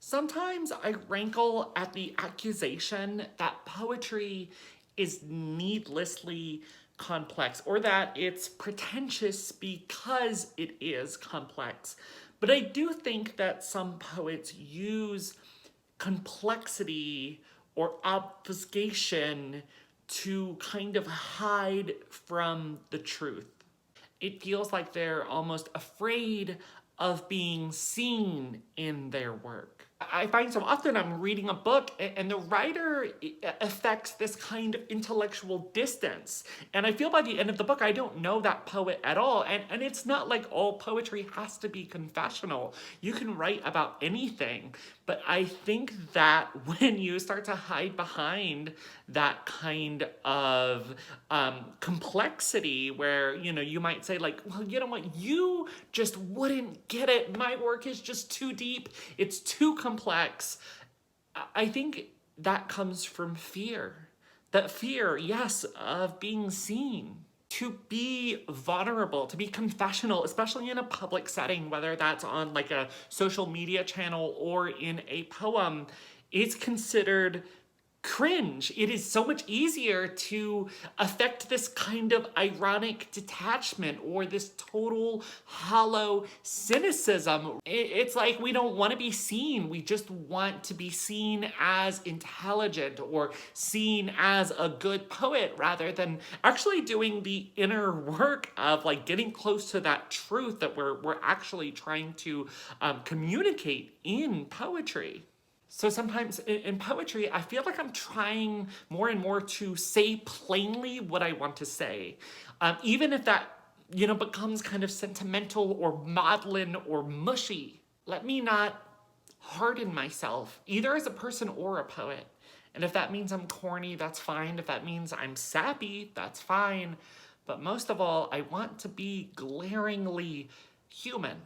Sometimes I rankle at the accusation that poetry is needlessly complex or that it's pretentious because it is complex. But I do think that some poets use complexity or obfuscation to kind of hide from the truth. It feels like they're almost afraid of being seen in their work. I find so often I'm reading a book and the writer affects this kind of intellectual distance. And I feel by the end of the book, I don't know that poet at all. And it's not like all poetry has to be confessional. You can write about anything. But I think that when you start to hide behind that kind of complexity where, you might say like, well, you know what, you just wouldn't get it. My work is just too deep. It's too complex. I think that comes from fear. That fear, yes, of being seen. To be vulnerable, to be confessional, especially in a public setting, whether that's on like a social media channel or in a poem, is considered cringe. It is so much easier to affect this kind of ironic detachment or this total hollow cynicism. It's like we don't want to be seen. We just want to be seen as intelligent or seen as a good poet rather than actually doing the inner work of like getting close to that truth that we're actually trying to communicate in poetry. So sometimes in poetry, I feel like I'm trying more and more to say plainly what I want to say. Even if that, becomes kind of sentimental or maudlin or mushy. Let me not harden myself, either as a person or a poet. And if that means I'm corny, that's fine. If that means I'm sappy, that's fine. But most of all, I want to be glaringly human.